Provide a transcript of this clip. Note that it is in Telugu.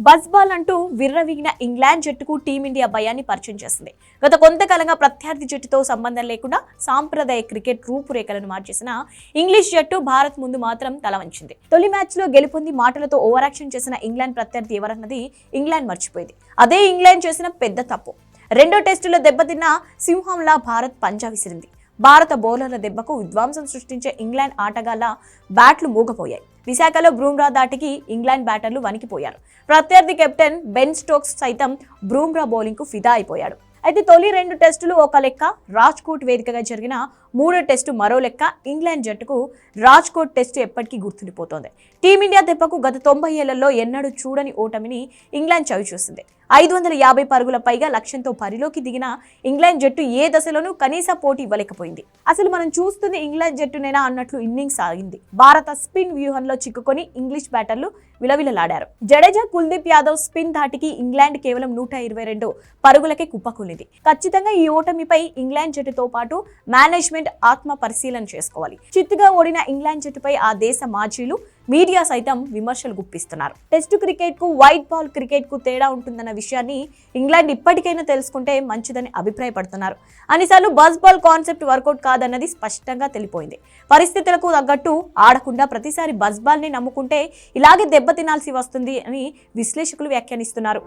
బజ్ బాల్ అంటూ విర్రవీగిన ఇంగ్లాండ్ జట్టుకు టీమిండియా భయాన్ని పరిచయం చేసింది. గత కొంతకాలంగా ప్రత్యర్థి జట్టుతో సంబంధం లేకుండా సాంప్రదాయ క్రికెట్ రూపురేఖలను మార్చేసిన ఇంగ్లీష్ జట్టు భారత్ ముందు మాత్రం తల వంచింది. తొలి మ్యాచ్ లో గెలుపొంది మాటలతో ఓవరాక్షన్ చేసిన ఇంగ్లాండ్ ప్రత్యర్థి ఎవరన్నది ఇంగ్లాండ్ మర్చిపోయింది. అదే ఇంగ్లాండ్ చేసిన పెద్ద తప్పు. రెండో టెస్టులో దెబ్బతిన్న సింహంలా భారత్ పంజా విసిరింది. భారత బౌలర్ల దెబ్బకు విధ్వంసం సృష్టించే ఇంగ్లాండ్ ఆటగాళ్ల బ్యాట్లు మూగపోయాయి. విశాఖలో బ్రూమ్రా దాటికి ఇంగ్లాండ్ బ్యాటర్లు వణికిపోయారు. ప్రత్యర్థి కెప్టెన్ బెన్ స్టోక్స్ సైతం బ్రూమ్రా బౌలింగ్ కు ఫిదా అయిపోయాడు. అయితే తొలి 2 టెస్టులు ఒక లెక్క, రాజ్కోట్ వేదికగా జరిగిన 3వ టెస్టు మరో లెక్క. ఇంగ్లాండ్ జట్టుకు రాజ్కోట్ టెస్టు ఎప్పటికీ గుర్తుండిపోతోంది. టీమిండియా దెబ్బకు గత 90 ఏళ్లలో ఎన్నడూ చూడని ఓటమిని ఇంగ్లాండ్ చవిచూసింది. 550 పరుగుల పైగా లక్ష్యంతో బరిలోకి దిగిన ఇంగ్లాండ్ జట్టు ఏ దశలోనూ కనీస పోటీ ఇవ్వలేకపోయింది. అసలు మనం చూస్తుంది ఇంగ్లాండ్ జట్టునేనా అన్నట్లు ఇన్నింగ్స్ సాగింది. భారత స్పిన్ వ్యూహంలో చిక్కుకొని ఇంగ్లీష్ బ్యాటర్లు విలవిలలాడారు. జడేజా, కుల్దీప్ యాదవ్ స్పిన్ ధాటికి ఇంగ్లాండ్ కేవలం 122 పరుగులకే కుప్పకూలింది. ఖచ్చితంగా ఈ ఓటమిపై ఇంగ్లాండ్ జట్టుతో పాటు మేనేజ్మెంట్ ఆత్మ పరిశీలన చేసుకోవాలి. చిత్తుగా ఓడిన ఇంగ్లాండ్ జట్టుపై ఆ దేశ మాజీలు, మీడియా సైతం విమర్శలు గుప్పిస్తున్నారు. టెస్టు క్రికెట్ కు వైట్ బాల్ క్రికెట్ కు తేడా ఉంటుందన్న విషయాన్ని ఇంగ్లాండ్ ఇప్పటికైనా తెలుసుకుంటే మంచిదని అభిప్రాయపడుతున్నారు. అన్నిసార్లు బజ్ బాల్ కాన్సెప్ట్ వర్కౌట్ కాదన్నది స్పష్టంగా తెలిపోయింది. పరిస్థితులకు తగ్గట్టు ఆడకుండా ప్రతిసారి బజ్ బాల్ ని నమ్ముకుంటే ఇలాగే దెబ్బతినాల్సి వస్తుంది అని విశ్లేషకులు వ్యాఖ్యానిస్తున్నారు.